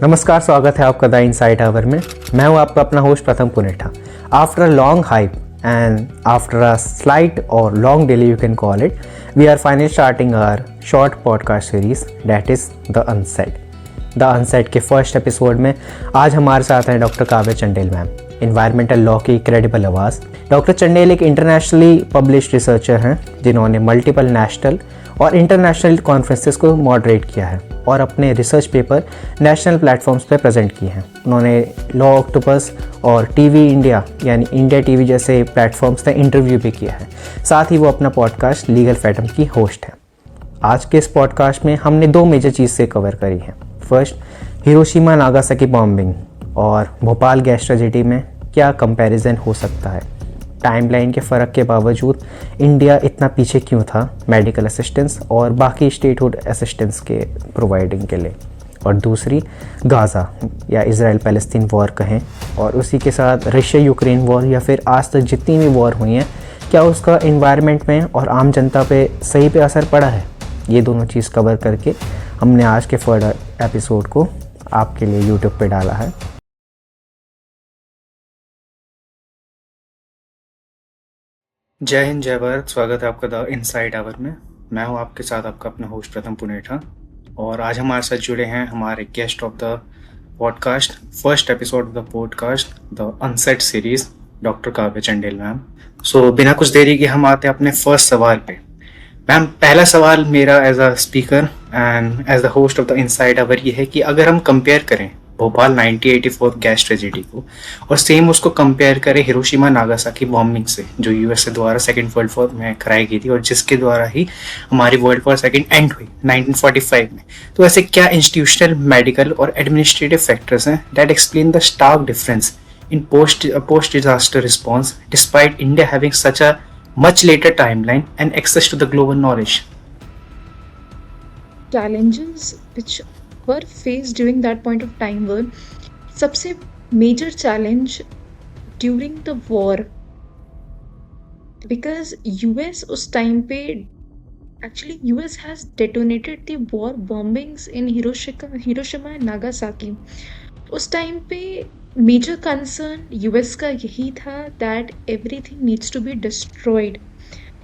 नमस्कार, स्वागत है आपका द इनसाइट आवर में। मैं हूं आपका अपना host Pratham Punetha. After a long hype and after a slight or long delay you can call it, we are finally starting our short podcast series that is the unsaid. The unsaid के first episode में आज हमारे साथ हैं doctor Kavya Chandel ma'am, environmental law की credible आवाज़। Doctor Chandel एक internationally published researcher हैं जिन्होंने मल्टीपल नेशनल और इंटरनेशनल कॉन्फ्रेंसेस को मॉडरेट किया है और अपने रिसर्च पेपर नेशनल प्लेटफॉर्म्स पे प्रेजेंट किए हैं। उन्होंने लॉ ऑक्टोपस और टीवी इंडिया यानी इंडिया टीवी जैसे प्लेटफॉर्म्स पे इंटरव्यू भी किया है। साथ ही वो अपना पॉडकास्ट लीगल फ्रीडम की होस्ट है। आज के इस पॉडकास्ट में हमने दो मेजर चीज़ से कवर करी है। फर्स्ट, हिरोशिमा नागासाकी बॉम्बिंग और भोपाल गैस ट्रेजेडी में क्या कंपैरिजन हो सकता है। टाइमलाइन के फ़र्क के बावजूद इंडिया इतना पीछे क्यों था मेडिकल असिस्टेंस और बाकी स्टेटहुड असिस्टेंस के प्रोवाइडिंग के लिए। और दूसरी, गाज़ा या इज़राइल पैलेस्तीन वॉर कहें और उसी के साथ रशिया यूक्रेन वॉर या फिर आज तक जितनी भी वॉर हुई हैं, क्या उसका इन्वायरमेंट में और आम जनता पे सही पे असर पड़ा है। ये दोनों चीज़ कवर करके हमने आज के फर्दर एपिसोड को आपके लिए यूट्यूब पे डाला है। जय हिंद, जय भारत। स्वागत है आपका द इनसाइट आवर में। मैं हूं आपके साथ आपका अपना होस्ट प्रथम पुनेठा और आज हमारे साथ जुड़े हैं हमारे guest of the podcast, first episode of the podcast the unsaid series, doctor Kavya Chandel ma'am. So बिना कुछ देरी के हम आते हैं अपने फर्स्ट सवाल पे। मैम, पहला सवाल मेरा as a speaker and as the host of the insight hour ये है कि अगर हम कंपेयर करें भोपाल 1984 गैस ट्रेजेडी को और सेम उसको कंपेयर करें हिरोशिमा नागासाकी बॉम्बिंग से, जो यूएसए द्वारा सेकेंड वर्ल्ड वॉर में कराई गई थी और जिसके द्वारा ही हमारी वर्ल्ड वॉर सेकेंड एंड हुई 1945 में, तो ऐसे क्या इंस्टीट्यूशनल, मेडिकल और एडमिनिस्ट्रेटिव फैक्टर्स हैं that explain the stark difference in post disaster response despite India having such a much later timeline and access to the global knowledge? Challenges which were faced during that point of time were सबसे major challenge during the war, because US उस time पे actually US has detonated the war bombings in Hiroshima and Nagasaki. उस time पे major concern US का यही था that everything needs to be destroyed.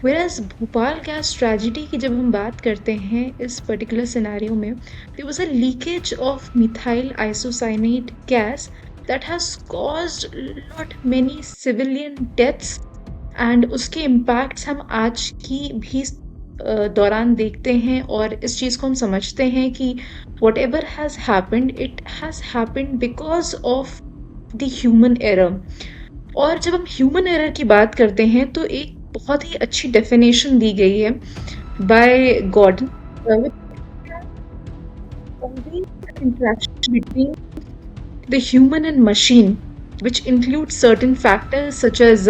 Whereas Bhopal gas tragedy की जब हम बात करते हैं इस पर्टिकुलर सिनेरियो में, there was a leakage of methyl isocyanate gas that has caused lot many civilian deaths and उसके इम्पैक्ट्स हम आज की भी दौरान देखते हैं और इस चीज़ को हम समझते हैं कि what ever has happened, it has happened because of the human error. और जब हम ह्यूमन एरर की बात करते हैं तो एक बहुत ही अच्छी डेफिनेशन दी गई है by Gordon, interaction between the human and machine which includes certain factors such as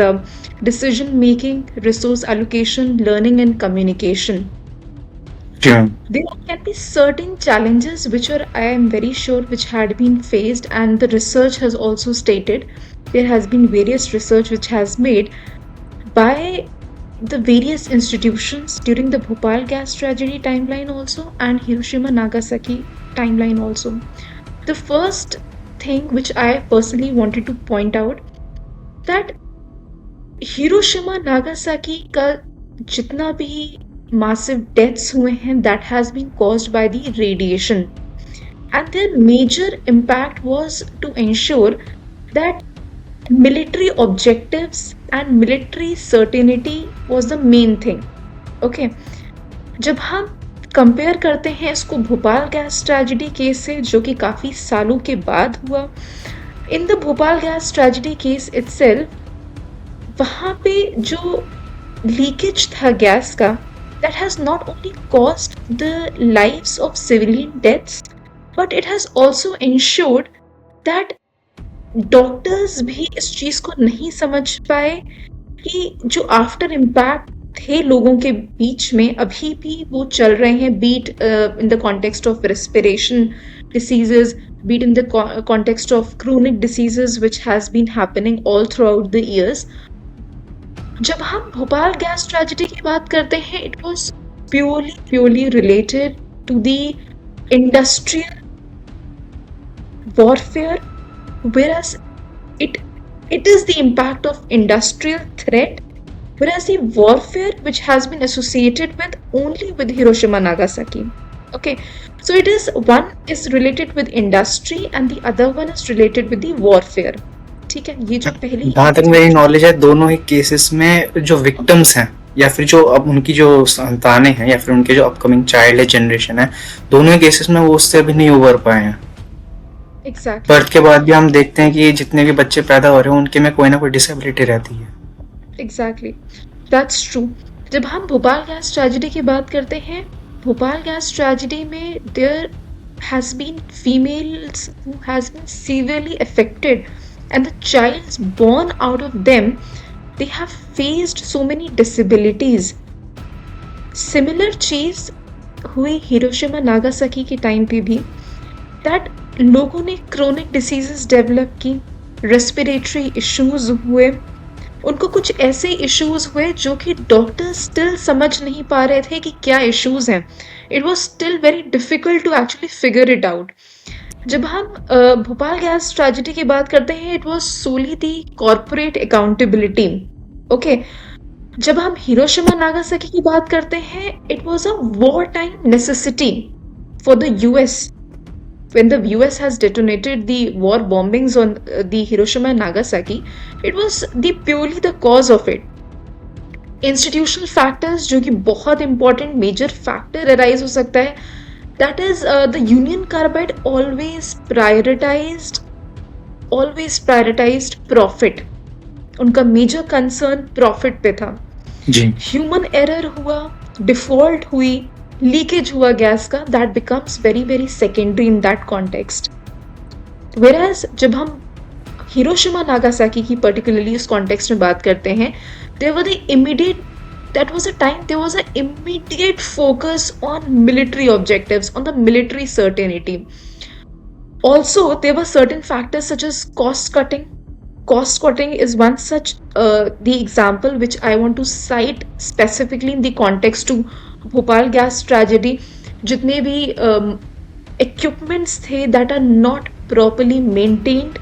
decision making, resource allocation, learning and communication. Yeah. There can be certain challenges which are, I am very sure, which had been faced, and the research has also stated there has been various research which has made by the various institutions during the Bhopal gas tragedy timeline also and Hiroshima Nagasaki timeline also. The first thing which I personally wanted to point out that Hiroshima Nagasaki का जितना भी massive deaths हुए हैं that has been caused by the radiation, and their major impact was to ensure that military objectives and military certainty was the main thing. Okay, जब हम compare करते हैं इसको भोपाल गैस ट्रेजेडी केस से, जो कि काफ़ी सालों के बाद हुआ, in the Bhopal gas tragedy case itself वहाँ पे जो लीकेज था गैस का, that has not only caused the lives of civilian deaths but it has also insured that doctors भी इस चीज़ को नहीं समझ पाए कि जो आफ्टर इम्पैक्ट थे लोगों के बीच में अभी भी वो चल रहे हैं, be it in the context of respiration diseases, be it in the context of chronic diseases which has been happening all throughout the years. जब हम भोपाल गैस ट्रेजेडी की बात करते हैं, it was purely related to the industrial warfare, whereas it is the impact of industrial threat, whereas the warfare which has been associated with only with Hiroshima Nagasaki. Okay, so it is one is related with industry and the other one is related with the warfare. ठीक है, ये जो पहली जहाँ तक मेरी knowledge है, दोनों ही केसेस में जो विक्टिम्स हैं या फिर जो अब उनकी जो संतानें हैं या फिर उनके जो अपकमिंग चाइल्ड है, जनरेशन है, दोनों ही केसेस में वो उससे अभी नहीं उबर पाए हैं। एग्जैक्टली बर्थ के बाद भी हम देखते हैं कि जितने भी बच्चे पैदा हो रहे हैं उनके में कोई ना कोई डिसेबिलिटी रहती है। Exactly that's true. जब हम भोपाल गैस ट्रेजेडी की बात करते हैं, भोपाल गैस ट्रेजेडी में there has been females who has been severely affected, and the childs born out of them, they have faced so many disabilities. Similar चीज हुई हिरोशिमा नागासाकी के टाइम पे भी, that लोगों ने क्रोनिक डिसीजेस डेवलप की, respiratory issues हुए, उनको कुछ ऐसे इश्यूज हुए जो कि डॉक्टर्स स्टिल समझ नहीं पा रहे थे कि क्या इश्यूज हैं। It was still very difficult to actually figure it out. जब हम भोपाल गैस ट्रेजेडी की बात करते हैं, it was solely the corporate accountability. Okay, जब हम हिरोशिमा नागासाकी की बात करते हैं, it was a war time necessity for the US. When the US has detonated the war bombings on the Hiroshima and Nagasaki, it was purely the cause of it. Institutional factors जो कि बहुत important major factor arise हो सकता है, that is the Union Carbide always prioritized profit. उनका major concern profit पे था। जी, ह्यूमन एरर हुआ, डिफॉल्ट हुई, लीकेज हुआ गैस का, that becomes very very secondary in that context. Whereas जब हम हिरोशिमा नागासाकी की पर्टिकुलरली इस कॉन्टेक्स्ट में बात करते हैं, there was the immediate that was a time there was an immediate focus on military objectives, on the military certainty. Also there were certain factors such as cost cutting is one such the example which I want to cite specifically in the context to Bhopal gas tragedy. जितने भी equipments थे that are not properly maintained,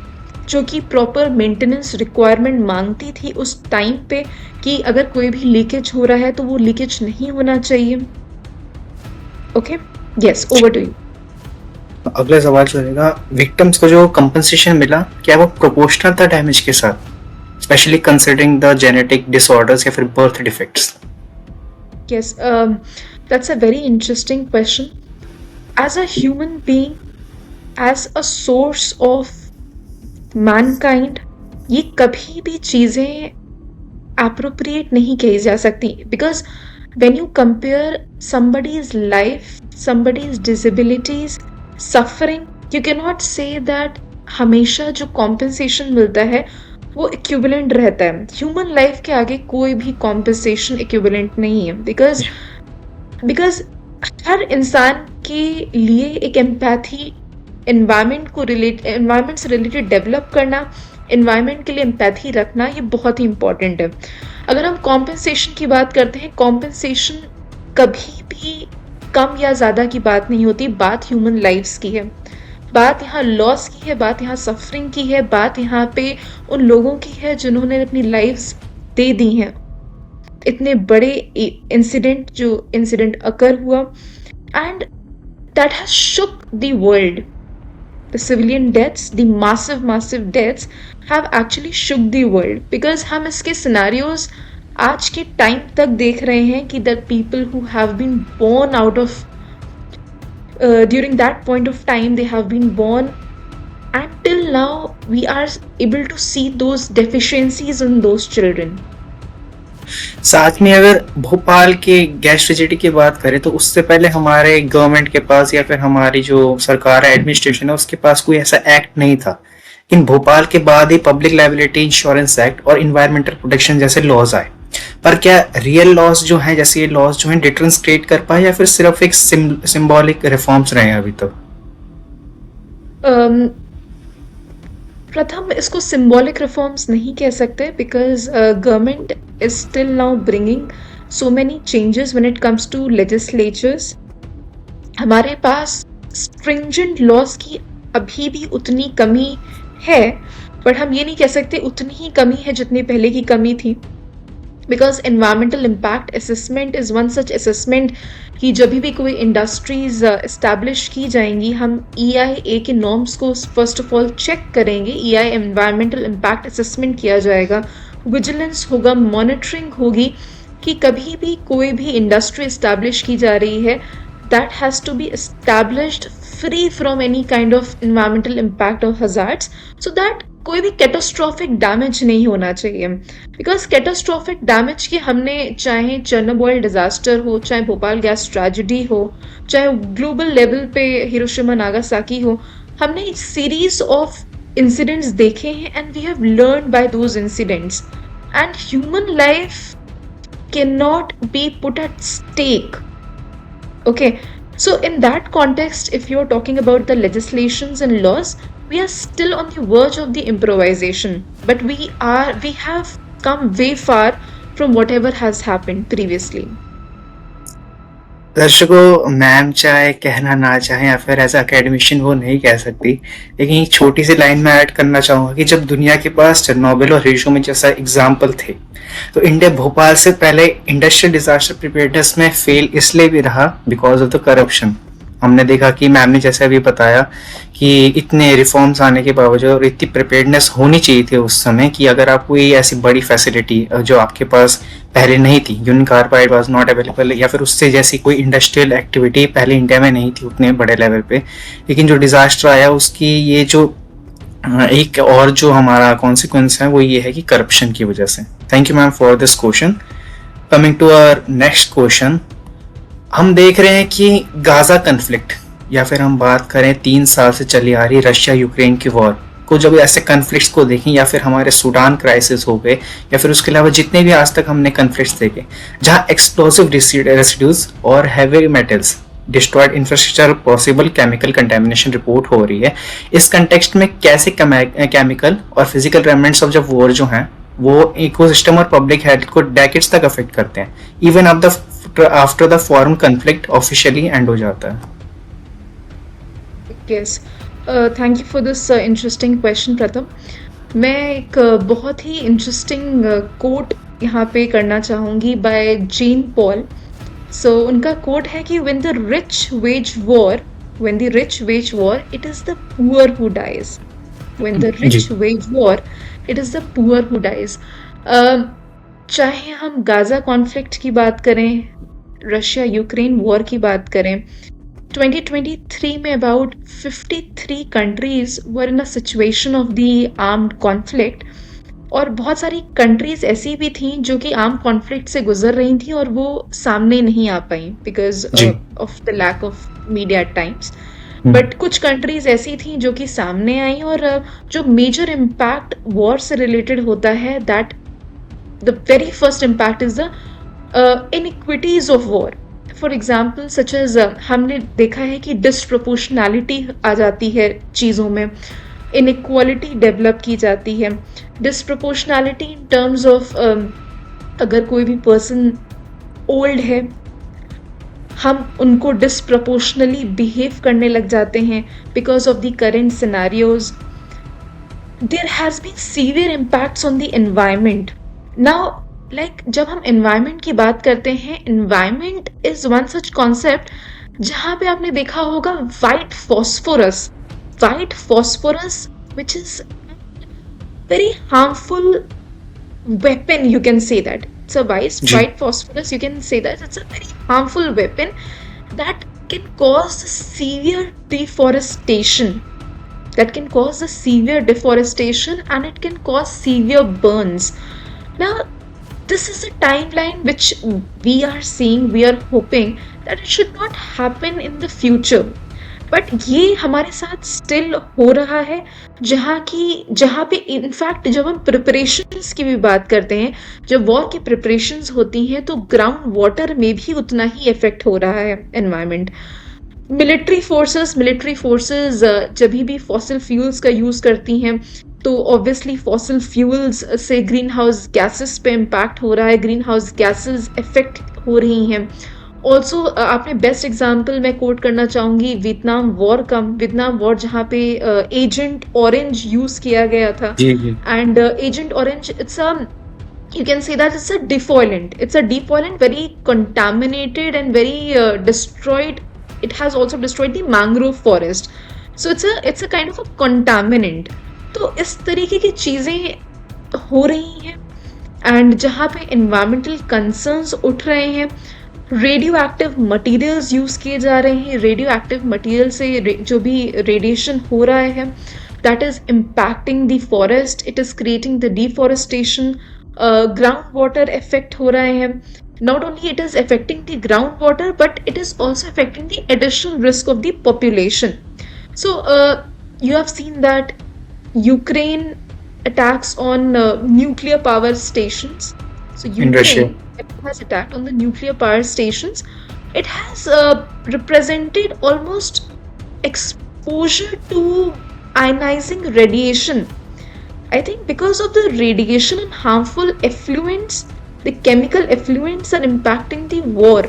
जो कि proper maintenance requirement मांगती थी उस time पे, कि अगर कोई भी लीकेज हो रहा है तो वो लीकेज नहीं होना चाहिए। Okay, yes, over to you. अगला सवाल जो रहेगा, विक्टिम्स को जो कंपनसेशन मिला, क्या वो प्रोपोर्शनल था डैमेज के साथ, specially considering the genetic disorders या फिर birth defects? Yes, that's a very interesting question. As a human being, as a source of mankind, ये कभी भी चीज़ें appropriate नहीं कही जा सकती, because when you compare somebody's life, somebody's disabilities, suffering, you cannot say that हमेशा जो compensation मिलता है वो इक्विवेलेंट रहता है। ह्यूमन लाइफ के आगे कोई भी कॉम्पेंसेशन इक्विवेलेंट नहीं है, बिकॉज हर इंसान के लिए एक एम्पैथी, एनवायरमेंट से रिलेटेड डेवलप करना, एनवायरमेंट के लिए एम्पैथी रखना, ये बहुत ही इंपॉर्टेंट है। अगर हम कॉम्पेंसेशन की बात करते हैं, कॉम्पेंसेशन कभी भी कम या ज़्यादा की बात नहीं होती, बात ह्यूमन लाइफ्स की है, बात यहाँ लॉस की है, बात यहाँ सफरिंग की है, बात यहाँ पे उन लोगों की है जिन्होंने अपनी लाइफ्स दे दी हैं। इतने बड़े इंसिडेंट अकर हुआ, and that has shook the world. The civilian deaths, the massive deaths have actually shook the world, because हम इसके सिनेरियोज आज के टाइम तक देख रहे हैं कि the people who have been born out of during that point of time they have been born, and till now we are able to see those deficiencies in those children. साथ में अगर भोपाल के gas tragedy की बात करें तो उससे पहले हमारे गवर्नमेंट के पास या फिर हमारी जो सरकार है, एडमिनिस्ट्रेशन है, उसके पास कोई ऐसा एक्ट नहीं था। लेकिन भोपाल के बाद ही पब्लिक लायबिलिटी इंश्योरेंस एक्ट और इन्वायरमेंटल प्रोटेक्शन जैसे लॉज आए। पर क्या रियल लॉस जो हैं, जैसे ये लॉस जो हैं, डिफरेंस क्रिएट कर पाए या फिर सिर्फ एक सिंबॉलिक रिफॉर्म्स रहे हैं अभी तक? प्रथम, इसको सिंबॉलिक रिफॉर्म्स नहीं कह सकते, because government is still now bringing so many changes when it comes to legislatures. हमारे पास स्ट्रिंजेंट लॉज की अभी भी उतनी कमी है, बट हम ये नहीं कह सकते उतनी ही कमी है जितनी पहले की कमी थी, because environmental impact assessment is one such assessment कि जब भी कोई इंडस्ट्रीज इस्टेब्लिश की जाएंगी, हम EIA के नॉर्म्स को फर्स्ट ऑफ ऑल चेक करेंगे, EIA एनवायरमेंटल इम्पैक्ट असेसमेंट किया जाएगा, विजिलेंस होगा, मॉनिटरिंग होगी कि कभी भी कोई भी इंडस्ट्री इस्टेब्लिश की जा रही है, that has to be established free from any kind of environmental impact और हजार्ड्स, सो दैट कोई भी कैटास्ट्रॉफिक डैमेज नहीं होना चाहिए। बिकॉज कैटास्ट्रॉफिक डैमेज की हमने, चाहे चेर्नोबिल डिजास्टर हो, चाहे भोपाल गैस ट्रेजेडी हो, चाहे ग्लोबल लेवल पे हिरोशिमा नागासाकी हो, हमने एक सीरीज ऑफ इंसिडेंट्स देखे हैं and we have learn by those incidents, and human life can not be put at stake. Okay, so in that context, if you're talking about the legislations and laws, we are still on the verge of the improvisation, but we have come way far from whatever has happened previously. दर्शकों, ma'am चाहे कहना ना चाहे या फिर as academician वो नहीं कह सकती, लेकिन एक छोटी सी लाइन में ऐड करना चाहूंगा कि जब दुनिया के पास चेर्नोबिल और हिरोशिमा जैसा एग्जाम्पल थे, तो इंडिया भोपाल से पहले इंडस्ट्रियल डिजास्टर प्रिपेयर्डनेस में फेल इसलिए भी रहा बिकॉज ऑफ द करप्शन। हमने देखा कि मैम ने जैसे अभी बताया कि इतने रिफॉर्म्स आने के बावजूद और इतनी प्रिपेयर्डनेस होनी चाहिए थी उस समय कि अगर आप कोई ऐसी बड़ी फैसिलिटी जो आपके पास पहले नहीं थी, union carbide was not available, या फिर उससे जैसी कोई इंडस्ट्रियल एक्टिविटी पहले इंडिया में नहीं थी उतने बड़े लेवल पे, लेकिन जो डिजास्टर आया उसकी ये जो एक और जो हमारा कॉन्सिक्वेंस है वो ये है कि करप्शन की वजह से। Thank you ma'am for this question. Coming to our next question, हम देख रहे हैं कि गाजा कन्फ्लिक्ट, या फिर हम बात करें 3 साल से चली आ रही रशिया यूक्रेन की वॉर को, जब ऐसे कन्फ्लिक्ट्स को देखें, या फिर हमारे सूडान क्राइसिस हो गए, या फिर उसके अलावा जितने भी आज तक हमने कन्फ्लिक्ट्स देखे जहां एक्सप्लोसिव रेसिड्यूज और heavy metals destroyed infrastructure, possible chemical contamination report हो रही है, इस कंटेक्स्ट में कैसे केमिकल और फिजिकल रेमेंट्स ऑफ जब वॉर जो हैं वो इकोसिस्टम और पब्लिक हेल्थ को डेकेड्स तक अफेक्ट करते हैं, even after the form conflict officially and हो जाता है। Yes, thank you for this interesting question, प्रथम। मैं एक बहुत ही इंटरेस्टिंग कोट यहाँ पे करना चाहूँगी बाय जेन पॉल। सो उनका कोट है कि when the rich wage war, it is the poor who dies. When the rich wage war, it is the poor who dies. चाहे हम गाजा कॉन्फ्लिक्ट की बात करें, रशिया यूक्रेन वॉर की बात करें, 2023 में about 53 countries were in a situation of the armed conflict, और बहुत सारी कंट्रीज ऐसी भी थी जो कि आर्म कॉन्फ्लिक्ट से गुजर रही थी और वो सामने नहीं आ पाई because of the lack of media at times. But कुछ कंट्रीज ऐसी थी जो कि सामने आई, और जो मेजर इम्पैक्ट वॉर से रिलेटेड होता है, that the very first impact is the inequities of war. For example such as हमने देखा है कि डिसप्रोपोर्शनैलिटी आ जाती है चीज़ों में, इनइक्वालिटी डेवलप की जाती है। डिसप्रोपोर्शनैलिटी इन टर्म्स ऑफ अगर कोई भी पर्सन ओल्ड है, हम उनको डिसप्रोपोर्शनली बिहेव करने लग जाते हैं because of the current scenarios. There has been severe impacts on the environment. Now like जब हम एनवायरनमेंट की बात करते हैं, environment is one such concept जहाँ पे आपने देखा होगा white phosphorus which is very harmful weapon, you can say that it's a white phosphorus, you can say that it's a very harmful weapon that can cause severe deforestation, and it can cause severe burns. Now this is a timeline which we are seeing, we are hoping that it should not happen in the future, but ये हमारे साथ still हो रहा है, जहाँ पे in fact जब हम प्रिपरेशंस की भी बात करते हैं, जब वॉर की प्रिपरेशंस होती हैं तो ग्राउंड वाटर में भी उतना ही इफेक्ट हो रहा है एनवायरनमेंट। मिलिट्री फोर्सेस जब भी फॉसिल फ्यूल्स का यूज़ करती हैं तो ऑब्वियसली फॉसिल फ्यूल्स से ग्रीन हाउस गैसेस पे इम्पैक्ट हो रहा है, ग्रीन हाउस गैसेस इफेक्ट हो रही हैं, ऑल्सो आपने बेस्ट एग्जाम्पल मैं कोट करना चाहूंगी वियतनाम वॉर जहाँ पे एजेंट ऑरेंज यूज किया गया था. जी जी. And Agent Orange, you can say that it's a defoliant. It's a defoliant, very contaminated and very destroyed. It has also destroyed the mangrove forest. So it's a kind of a contaminant. तो इस तरीके की चीज़ें हो रही हैं and जहाँ पे environmental concerns उठ रहे हैं, रेडियो एक्टिव मटीरियल्स यूज़ किए जा रहे हैं. रेडियो एक्टिव मटीरियल से जो भी रेडिएशन हो रहा है that is impacting the forest, it is creating the deforestation. Groundwater effect हो रहा है. Not only it is affecting the groundwater, but it is also affecting the additional risk of the population. So you have seen that Ukraine attacks on nuclear power stations. So In Russia. Ukraine has attacked on the nuclear power stations. It has represented almost exposure to ionizing radiation. I think because of the radiation and harmful effluents, the chemical effluents are impacting the war.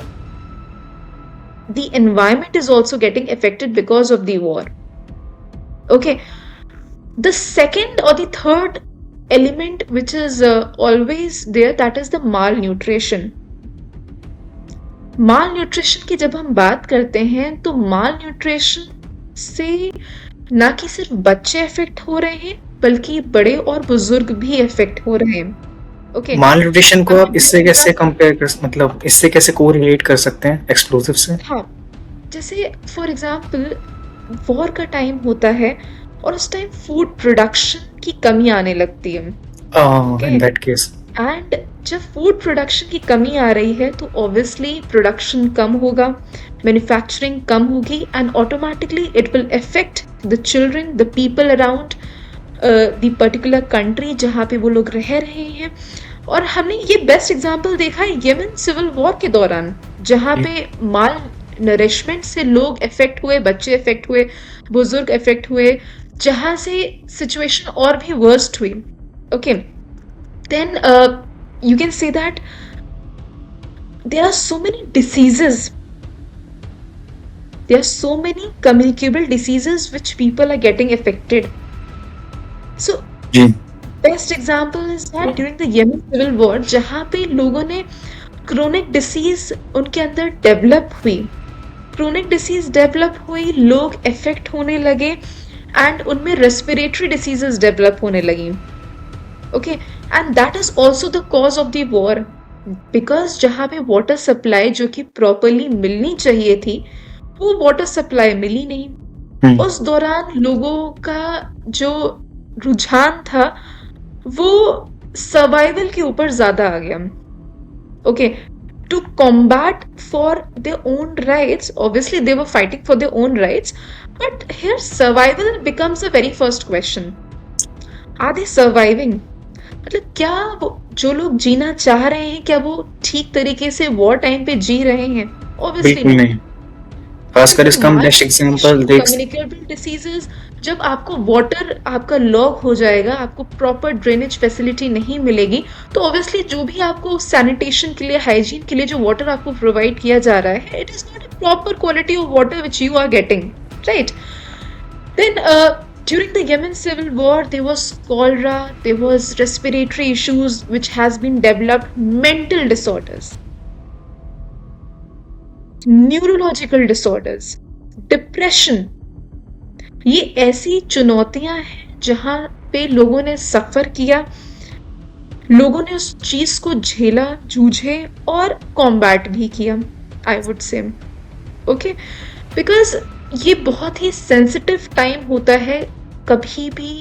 The environment is also getting affected because of the war. Okay. The second or the third element which is always there, that is the malnutrition. Malnutrition की जब हम बात करते हैं तो malnutrition से ना कि सिर्फ बच्चे इफेक्ट हो रहे हैं बल्कि बड़े और बुजुर्ग भी इफेक्ट हो रहे हैं. ओके. माल न्यूट्रिशन को आप इससे कैसे कंपेयर कर, मतलब इससे कैसे कोरिलेट कर सकते हैं एक्सप्लोसिव से? हाँ, जैसे फॉर एग्जांपल वॉर का टाइम होता है और उस टाइम फूड प्रोडक्शन की कमी आने लगती है. In that case. एंड जब फूड प्रोडक्शन की कमी आ रही है तो ऑब्वियसली प्रोडक्शन कम होगा, मैन्युफैक्चरिंग कम होगी and automatically it will affect the children, the people around the particular country जहाँ पे वो लोग रह रहे हैं. और हमने ये बेस्ट एग्जांपल देखा है येमेन सिविल वॉर के दौरान, जहाँ पे माल नरिशमेंट से लोग इफेक्ट हुए, बच्चे इफेक्ट हुए, बुजुर्ग इफेक्ट हुए, जहाँ से सिचुएशन और भी वर्स्ट हुई. Okay. Then you can say that there are so many diseases, there are so many communicable diseases which people are getting affected. So best example is that during the Yemen civil war, जहाँ पे लोगों ने chronic disease उनके अंदर develop हुई, chronic disease develop हुई, लोग affect होने लगे एंड उनमें respiratory diseases डेवलप होने लगी. Okay, and that is also the cause of the war, because जहाँ पे वाटर सप्लाई जो कि प्रॉपरली मिलनी चाहिए थी वो वाटर सप्लाई मिली नहीं. उस दौरान लोगों का जो रुझान था वो सर्वाइवल के ऊपर ज्यादा आ गया. Okay. To combat for their own rights, obviously they were fighting for their own rights, but here survival becomes a very first question. Are they surviving? मतलब क्या वो जो लोग जीना चाह रहे हैं क्या वो ठीक तरीके से वॉर टाइम पे जी रहे हैं? ऑब्वियसली नहीं. खासकर इसका बेस्ट एग्जांपल देख, कम्युनिकेबल डिसीजेस, जब आपको वाटर आपका लॉक हो जाएगा, आपको प्रॉपर ड्रेनेज फैसिलिटी नहीं मिलेगी, तो ऑब्वियसली जो भी आपको सैनिटेशन के लिए, हाइजीन के लिए जो वाटर आपको प्रोवाइड किया जा रहा है, it is not a proper quality of water which you are getting, right? Then during the Yemen civil war, there was cholera, there was respiratory issues which has been developed, mental disorders, neurological disorders, depression. ये ऐसी चुनौतियां हैं जहां पे लोगों ने सफर किया, लोगों ने उस चीज को झेला, जूझे और कॉम्बैट भी किया, आई वुड से. ओके. बिकॉज ये बहुत ही सेंसिटिव टाइम होता है. कभी भी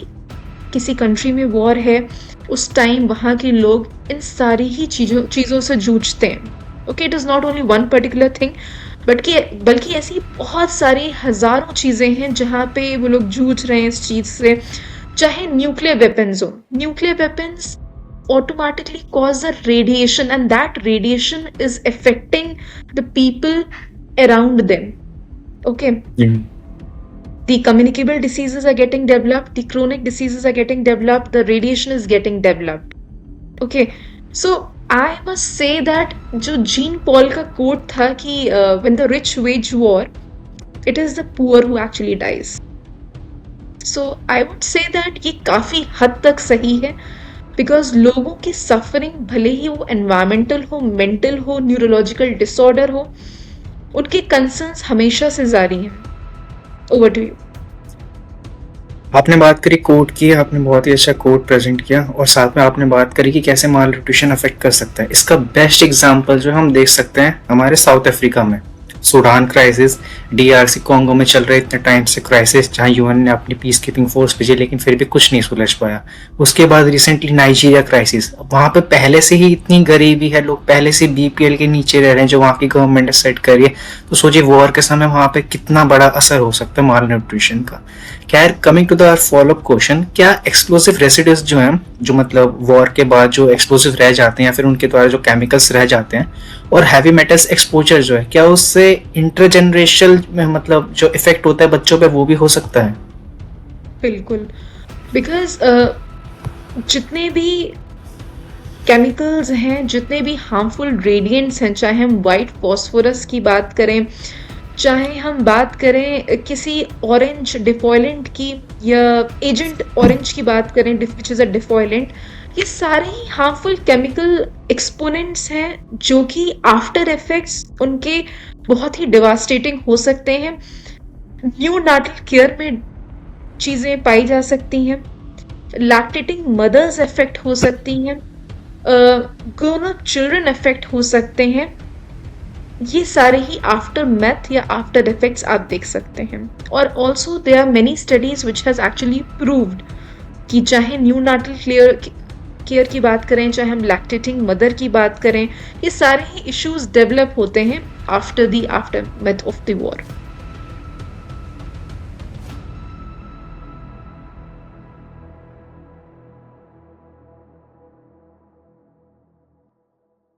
किसी कंट्री में वॉर है, उस टाइम वहाँ के लोग इन सारी ही चीज़ों से जूझते हैं. Okay. It is not only one particular thing, बल्कि ऐसी बहुत सारी हज़ारों चीज़ें हैं जहाँ पे वो लोग जूझ रहे हैं इस चीज़ से. चाहे न्यूक्लियर वेपन्स हो, nuclear weapons automatically cause a radiation and that radiation is affecting the people around them. Okay. The communicable diseases are getting developed, the chronic diseases are getting developed, the radiation is getting developed. Okay. So I must say that जो Jean Paul का quote था कि when the rich wage war it is the poor who actually dies. So I would say that ये काफ़ी हद तक सही है, बिकॉज लोगों की सफरिंग भले ही वो एनवायरमेंटल हो, मेंटल हो, न्यूरोलॉजिकल डिसऑर्डर हो, उनके कंसर्न्स हमेशा से जारी हैं. Over to you. आपने बात करी कोट की, आपने बहुत ही अच्छा कोट प्रेजेंट किया और साथ में आपने बात करी कि कैसे माल न्यूट्रिशन अफेक्ट कर सकता है. इसका बेस्ट एग्जांपल जो हम देख सकते हैं हमारे साउथ अफ्रीका में सूडान क्राइसिस, डीआरसी कॉन्गो में चल रहे इतने टाइम से क्राइसिस, जहां यूएन ने अपनी पीस कीपिंग फोर्स भेजी लेकिन फिर भी कुछ नहीं सुलझ पाया. उसके बाद रिसेंटली नाइजीरिया क्राइसिस, वहां पे पहले से ही इतनी गरीबी है, लोग पहले से बीपीएल के नीचे रह रहे हैं जो वहां की गवर्नमेंट ने सेट करी है. तो सोचिए वॉर के समय वहां पे कितना बड़ा असर हो सकता है माल न्यूट्रिशन का. खैर, coming to the follow up question, क्या एक्सप्लोसिव रेसिड्यूज जो हैं, जो मतलब वॉर के बाद जो एक्सप्लोसिव रह जाते हैं या फिर उनके द्वारा जो केमिकल्स रह जाते हैं, और हैवी मेटल्स एक्सपोजर जो है, क्या उससे इंटरजेनरेशनल में मतलब जो इफेक्ट होता है बच्चों पे वो भी हो सकता है? बिल्कुल, बिकॉज जितने भी केमिकल्स हैं, जितने भी हार्मफुल रेडिएंट्स हैं, चाहे हम वाइट फॉस्फोरस की बात करें, चाहे हम बात करें किसी ऑरेंज डिफॉइलेंट की या एजेंट ऑरेंज की बात करें विच इज़ अ डिफॉइलेंट, ये सारे ही हार्मफुल केमिकल एक्सपोनेंट्स हैं जो कि आफ्टर इफेक्ट्स उनके बहुत ही डिवास्टेटिंग हो सकते हैं. न्यू नाटल केयर में चीज़ें पाई जा सकती हैं, लैक्टेटिंग मदर्स अफेक्ट हो सकती हैं, ग्रोन अप चिल्ड्रन अफेक्ट हो सकते हैं. ये सारे ही आफ्टर मैथ या आफ्टर इफेक्ट्स आप देख सकते हैं. और also there are many studies which has actually proved कि चाहे न्यू नाटल केयर की बात करें, चाहे हम लैक्टेटिंग मदर की बात करें, ये सारे ही इश्यूज डेवलप होते हैं after math of the war.